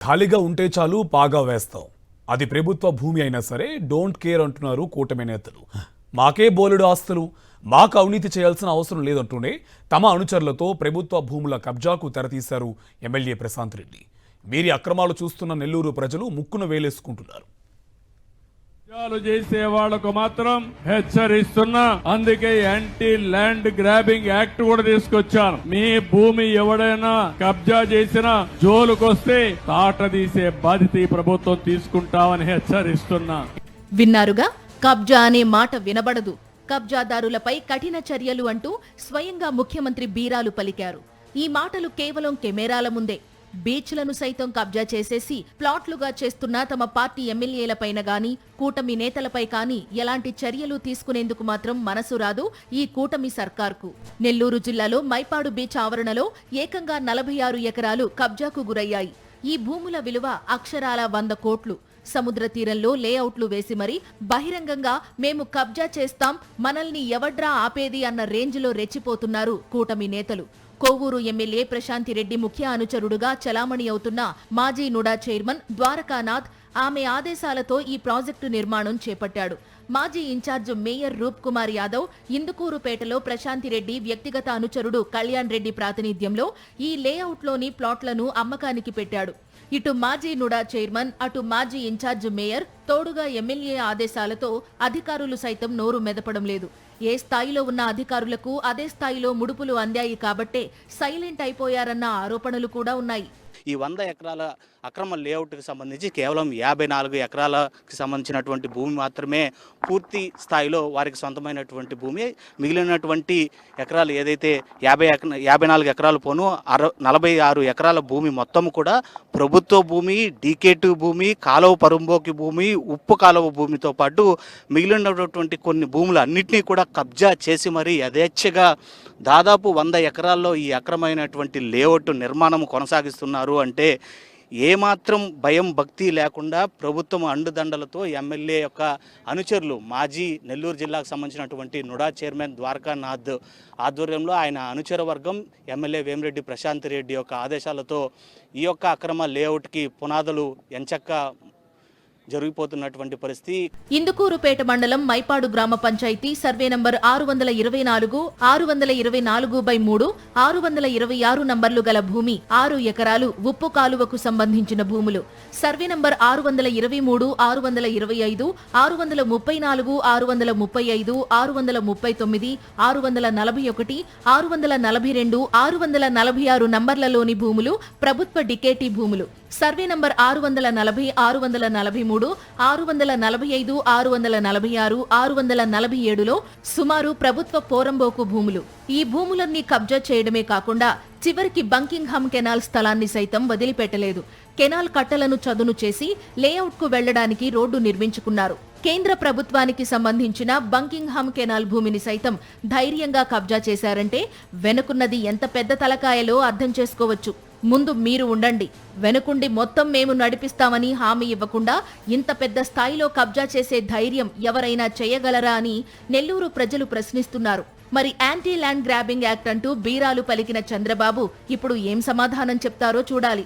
ఖాళీగా ఉంటే చాలు పాగా వేస్తాం. అది ప్రభుత్వ భూమి అయినా సరే డోంట్ కేర్ అంటున్నారు కూటమి నేతలు. మాకే బోలెడు ఆస్తులు, మాకు అవినీతి చేయాల్సిన అవసరం లేదంటూనే తమ అనుచరులతో ప్రభుత్వ భూముల కబ్జాకు తెరతీశారు ఎమ్మెల్యే ప్రశాంత్ రెడ్డి. వీరి అక్రమాలు చూస్తున్న నెల్లూరు ప్రజలు ముక్కున వేలేసుకుంటున్నారు. చేసే వాళ్లకు మాత్రం హెచ్చరిస్తున్నా. అందుకే యాంటీ ల్యాండ్ గ్రాబింగ్ యాక్ట్ కూడా తీసుకొచ్చాను. మీ భూమి ఎవడైనా కబ్జా చేసినా జోలుకొస్తే తాట తీసే బాధ్యత ఈ ప్రభుత్వం తీసుకుంటామని హెచ్చరిస్తున్నా. విన్నారుగా, కబ్జా అనే మాట వినబడదు. కబ్జాదారులపై కఠిన చర్యలు అంటూ స్వయంగా ముఖ్యమంత్రి బీరాలు పలికారు. ఈ మాటలు కేవలం కెమెరాల ముందే. బీచ్లను సైతం కబ్జా చేసేసి ప్లాట్లుగా చేస్తున్న తమ పార్టీ ఎమ్మెల్యేలపైన గాని, కూటమి నేతలపై కానీ ఎలాంటి చర్యలు తీసుకునేందుకు మాత్రం మనసు రాదు ఈ కూటమి సర్కార్కు. నెల్లూరు జిల్లాలో మైపాడు బీచ్ ఆవరణలో ఏకంగా 46 ఎకరాలు కబ్జాకు గురయ్యాయి. ఈ భూముల విలువ అక్షరాల 100 కోట్లు. సముద్ర తీరంలో లేఅవుట్లు వేసి మరీ బహిరంగంగా మేము కబ్జా చేస్తాం, మనల్ని ఎవడ్రా ఆపేది అన్న రేంజ్లో రెచ్చిపోతున్నారు కూటమి నేతలు. కోవూరు ఎమ్మెల్యే ప్రశాంతిరెడ్డి ముఖ్య అనుచరుడుగా చలామణి అవుతున్న మాజీ నుడా చైర్మన్ ద్వారకానాథ్ ఆమె ఆదేశాలతో ఈ ప్రాజెక్టు నిర్మాణం చేపట్టాడు. మాజీ ఇన్ఛార్జ్ మేయర్ రూప్ కుమార్ యాదవ్ ఇందుకూరుపేటలో ప్రశాంతిరెడ్డి వ్యక్తిగత అనుచరుడు కళ్యాణ్ రెడ్డి ప్రాతినిధ్యంలో ఈ లేఅవుట్లోని ప్లాట్లను అమ్మకానికి పెట్టాడు. ఇటు మాజీ నుడా చైర్మన్, అటు మాజీ ఇన్ఛార్జ్ మేయర్, తోడుగా ఎమ్మెల్యే ఆదేశాలతో అధికారులు సైతం నోరు మెదపడం లేదు. ఏ స్థాయిలో ఉన్న అధికారులకు అదే స్థాయిలో ముడుపులు అందాయి కాబట్టే సైలెంట్ అయిపోయారన్న ఆరోపణలు కూడా ఉన్నాయి. ఈ 100 ఎకరాల అక్రమ లేఅవుట్కి సంబంధించి కేవలం 54 ఎకరాలకి సంబంధించినటువంటి భూమి మాత్రమే పూర్తి స్థాయిలో వారికి సొంతమైనటువంటి భూమి. మిగిలినటువంటి ఎకరాలు ఏదైతే 54 ఎకరాలు పోను 46 ఎకరాల భూమి మొత్తం కూడా ప్రభుత్వ భూమి, డీకేటు భూమి, కాలువ పరుంబోకి భూమి, ఉప్పు కాలువ భూమితో పాటు మిగిలినటువంటి కొన్ని భూములు అన్నింటినీ కూడా కబ్జా చేసి మరీ యథేచ్ఛగా దాదాపు 100 ఎకరాల్లో ఈ అక్రమైనటువంటి లేఅవుట్ నిర్మాణం కొనసాగిస్తున్నారు. అంటే ఏమాత్రం భయం భక్తి లేకుండా ప్రభుత్వం అండుదండలతో ఎమ్మెల్యే యొక్క అనుచరులు, మాజీ నెల్లూరు జిల్లాకు సంబంధించినటువంటి నుడా చైర్మన్ ద్వారకానాథ్ ఆధ్వర్యంలో ఆయన అనుచర వర్గం ఎమ్మెల్యే వేమిరెడ్డి ప్రశాంత్ రెడ్డి యొక్క ఆదేశాలతో ఈ యొక్క అక్రమ లేఅవుట్కి పునాదులు ఎంచక్క జరిగిపోతున్నటువంటి పరిస్థితి. ఇందుకూరుపేట మండలం మైపాడు గ్రామ పంచాయతీ సర్వే నంబర్ 624, 624/3, 626 నంబర్లు గల భూమి 6 ఎకరాలు ఉప్పు కాలువకు సంబంధించిన భూములు. సర్వే నంబర్ 623, 625, 634, 635, 639, 641, 642, 646 నంబర్లలోని భూములు ప్రభుత్వ డికేటీ భూములు. సర్వే నంబర్ 640, 643, 645, 646, 647లో సుమారు ప్రభుత్వ పోరంబోకు భూములు. ఈ భూములన్నీ కబ్జా చేయడమే కాకుండా చివరికి బంకింగ్హామ్ కెనాల్ స్థలాన్ని సైతం వదిలిపెట్టలేదు. కెనాల్ కట్టలను చదును చేసి లేఅవుట్కు వెళ్లడానికి రోడ్డు నిర్మించుకున్నారు. కేంద్ర ప్రభుత్వానికి సంబంధించిన బంకింగ్హామ్ కెనాల్ భూమిని సైతం ధైర్యంగా కబ్జా చేశారంటే వెనుకున్నది ఎంత పెద్ద తలకాయలో అర్థం చేసుకోవచ్చు. ముందు మీరు ఉండండి, వెనుకుండి మొత్తం మేము నడిపిస్తామని హామీ ఇవ్వకుండా ఇంత పెద్ద స్థాయిలో కబ్జా చేసే ధైర్యం ఎవరైనా చేయగలరా అని నెల్లూరు ప్రజలు ప్రశ్నిస్తున్నారు. మరి యాంటీ ల్యాండ్ గ్రాబింగ్ యాక్ట్ అంటూ బీరాలు పలికిన చంద్రబాబు ఇప్పుడు ఏం సమాధానం చెప్తారో చూడాలి.